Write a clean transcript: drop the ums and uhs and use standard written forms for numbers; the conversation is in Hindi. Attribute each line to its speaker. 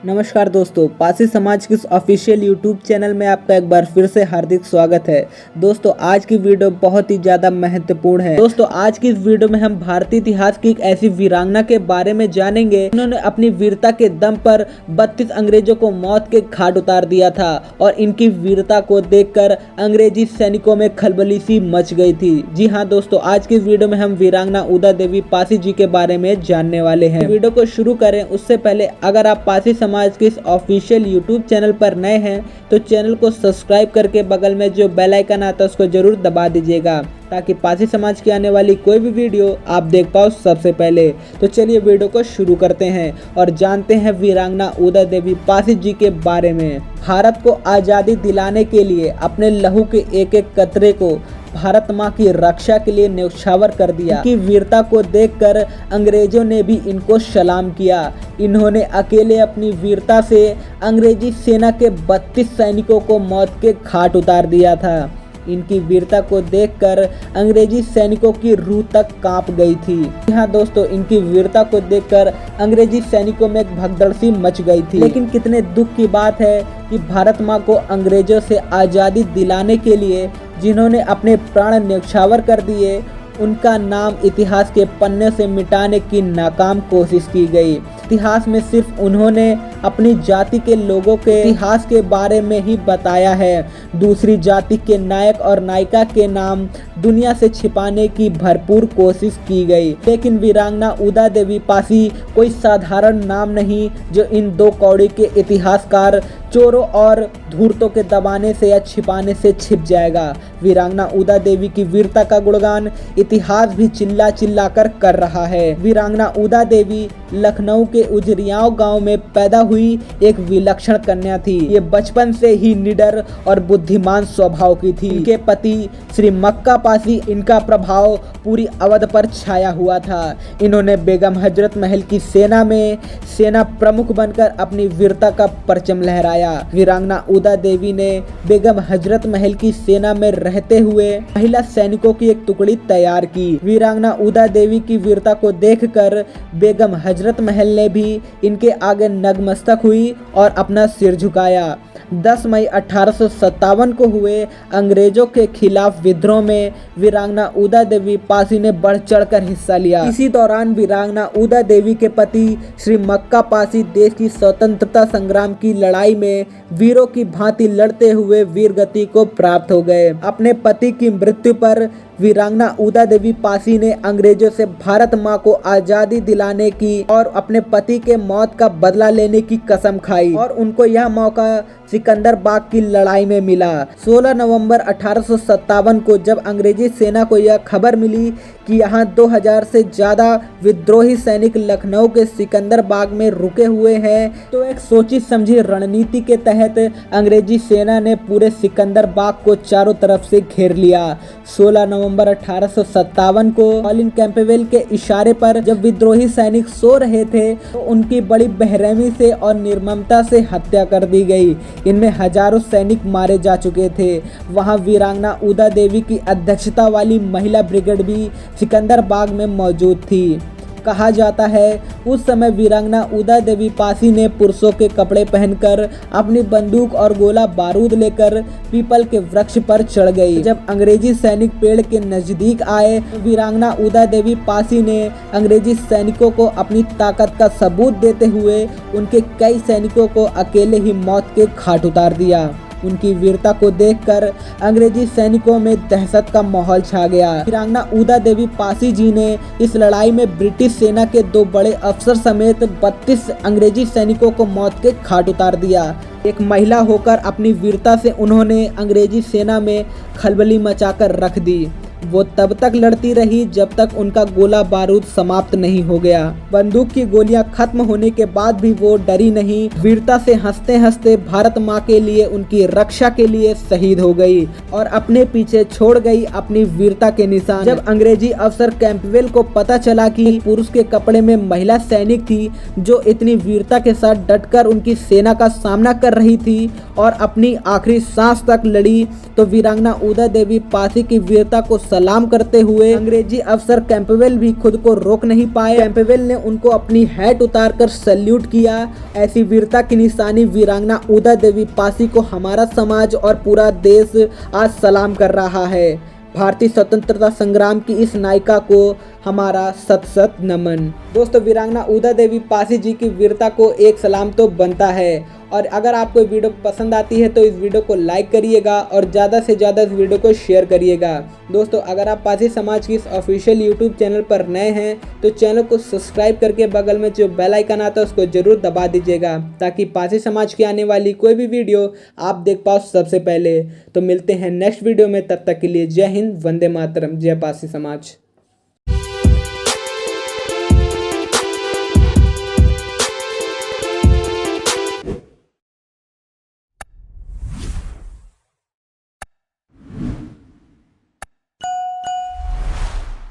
Speaker 1: नमस्कार दोस्तों, पासी समाज के इस ऑफिशियल यूट्यूब चैनल में आपका एक बार फिर से हार्दिक स्वागत है। दोस्तों आज की वीडियो बहुत ही ज़्यादा महत्वपूर्ण है। दोस्तों आज की इस वीडियो में हम भारतीय इतिहास की एक ऐसी वीरांगना के बारे में जानेंगे जिन्होंने अपनी वीरता के दम पर 32 अंग्रेजों को मौत के घाट उतार दिया था और इनकी वीरता को देखकर अंग्रेजी सैनिकों में खलबली सी मच गई थी। जी हाँ दोस्तों, आज की इस वीडियो में हम वीरांगना उदा देवी पासी जी के बारे में जानने वाले हैं। वीडियो को शुरू करें उससे पहले अगर आप पासी समाज के इस ऑफिशियल यूट्यूब चैनल पर नए हैं तो चैनल को सब्सक्राइब करके बगल में जो बेल आइकन आता है उसको जरूर दबा दीजिएगा ताकि पासी समाज की आने वाली कोई भी वीडियो आप देख पाओ सबसे पहले। तो चलिए वीडियो को शुरू करते हैं और जानते हैं वीरांगना उदा देवी पासी जी के बारे में। भारत को आज़ादी दिलाने के लिए अपने लहू के एक एक कतरे को भारत माँ की रक्षा के लिए न्यौछावर कर दिया। इनकी वीरता को देखकर अंग्रेजों ने भी इनको सलाम किया। इन्होंने अकेले अपनी वीरता से अंग्रेजी सेना के 32 सैनिकों को मौत के घाट उतार दिया था। इनकी वीरता को देखकर अंग्रेजी सैनिकों की रूह तक कांप गई थी। हाँ दोस्तों, इनकी वीरता को देखकर अंग्रेजी सैनिकों में एक भगदड़ सी मच गई थी। लेकिन कितने दुख की बात है कि भारत माँ को अंग्रेजों से आज़ादी दिलाने के लिए जिन्होंने अपने प्राण न्यौछावर कर दिए, उनका नाम इतिहास के पन्ने से मिटाने की नाकाम कोशिश की गई। इतिहास में सिर्फ उन्होंने अपनी जाति के लोगों के इतिहास के बारे में ही बताया है। दूसरी जाति के नायक और नायिका के नाम दुनिया से छिपाने की भरपूर कोशिश की गई। लेकिन वीरांगना उदा देवी पासी कोई साधारण नाम नहीं जो इन दो कौड़ी के इतिहासकार चोरों और धूर्तों के दबाने से या छिपाने से छिप जाएगा। वीरांगना उदा देवी की वीरता का गुणगान इतिहास भी चिल्ला चिल्ला कर रहा है। वीरांगना उदा देवी लखनऊ के उजरियाओं गांव में पैदा हुई एक विलक्षण कन्या थी। ये बचपन से ही निडर और बुद्धिमान स्वभाव की थी। इनके पति श्री मक्का पासी, इनका प्रभाव पूरी अवध पर छाया हुआ था। इन्होंने बेगम हजरत महल की सेना में सेना प्रमुख बनकर अपनी वीरता का परचम लहराया। वीरांगना उदा देवी ने बेगम हजरत महल की सेना में रहते हुए महिला सैनिकों की एक टुकड़ी तैयार की। वीरांगना उदा देवी की वीरता को देखकर बेगम हजरत महल ने भी इनके आगे नतमस्तक हुई और अपना सिर झुकाया। 10 मई 1857 को हुए अंग्रेजों के खिलाफ विद्रोह में वीरांगना उदा देवी पासी ने बढ़ चढ़कर हिस्सा लिया। इसी दौरान वीरांगना उदा देवी के पति श्री मक्का पासी देश की स्वतंत्रता संग्राम की लड़ाई में वीरों की भांति लड़ते हुए वीरगति को प्राप्त हो गए। अपने पति की मृत्यु पर वीरांगना उदा देवी पासी ने अंग्रेजों से भारत माँ को आज़ादी दिलाने की और अपने पति के मौत का बदला लेने की कसम खाई और उनको यह मौका सिकंदर बाग की लड़ाई में मिला। 16 नवंबर 1857 को जब अंग्रेजी सेना को यह खबर मिली कि यहाँ 2000 से ज़्यादा विद्रोही सैनिक लखनऊ के सिकंदर बाग में रुके हुए हैं, तो एक सोची समझी रणनीति के तहत अंग्रेजी सेना ने पूरे सिकंदर बाग को चारों तरफ से घेर लिया। 16 नवंबर 1857 को कॉलिन कैंपबेल के इशारे पर जब विद्रोही सैनिक सो रहे थे तो उनकी बड़ी बेरहमी से और निर्ममता से हत्या कर दी गई। इनमें हजारों सैनिक मारे जा चुके थे। वहां वीरांगना उदा देवी की अध्यक्षता वाली महिला ब्रिगेड भी सिकंदर बाग में मौजूद थी। कहा जाता है उस समय वीरांगना उदा देवी पासी ने पुरुषों के कपड़े पहनकर अपनी बंदूक और गोला बारूद लेकर पीपल के वृक्ष पर चढ़ गई। जब अंग्रेजी सैनिक पेड़ के नजदीक आए तो वीरांगना उदा देवी पासी ने अंग्रेजी सैनिकों को अपनी ताकत का सबूत देते हुए उनके कई सैनिकों को अकेले ही मौत के घाट उतार दिया। उनकी वीरता को देखकर अंग्रेजी सैनिकों में दहशत का माहौल छा गया। वीरांगना उदा देवी पासी जी ने इस लड़ाई में ब्रिटिश सेना के 2 बड़े अफसर समेत 32 अंग्रेजी सैनिकों को मौत के घाट उतार दिया। एक महिला होकर अपनी वीरता से उन्होंने अंग्रेजी सेना में खलबली मचाकर रख दी। वो तब तक लड़ती रही जब तक उनका गोला बारूद समाप्त नहीं हो गया। बंदूक की गोलियां खत्म होने के बाद भी वो डरी नहीं। वीरता से हंसते हंसते भारत माँ के लिए, उनकी रक्षा के लिए शहीद हो गई और अपने पीछे छोड़ गई अपनी वीरता के निशान। जब अंग्रेजी अफसर कैंपबेल को पता चला कि पुरुष के कपड़े में महिला सैनिक थी जो इतनी वीरता के साथ डटकर उनकी सेना का सामना कर रही थी और अपनी आखिरी सांस तक लड़ी, तो वीरांगना उदा देवी पासी की वीरता को सलाम करते हुए अंग्रेजी अफसर कैंपबेल भी खुद को रोक नहीं पाए। कैंपबेल ने उनको अपनी हैट उतारकर सैल्यूट किया। ऐसी वीरता की निशानी वीरांगना उदा देवी पासी को हमारा समाज और पूरा देश आज सलाम कर रहा है। भारतीय स्वतंत्रता संग्राम की इस नायिका को हमारा सत सत नमन। दोस्तों, वीरांगना उदा देवी पासी जी की वीरता को एक सलाम तो बनता है। और अगर आपको वीडियो पसंद आती है तो इस वीडियो को लाइक करिएगा और ज़्यादा से ज़्यादा इस वीडियो को शेयर करिएगा। दोस्तों, अगर आप पासी समाज की इस ऑफिशियल यूट्यूब चैनल पर नए हैं तो चैनल को सब्सक्राइब करके बगल में जो बेल आइकन आता है उसको जरूर दबा दीजिएगा, ताकि पासी समाज की आने वाली कोई भी वीडियो आप देख पाओ सबसे पहले। तो मिलते हैं नेक्स्ट वीडियो में, तब तक के लिए जय हिंद, वंदे मातरम, जय पासी समाज।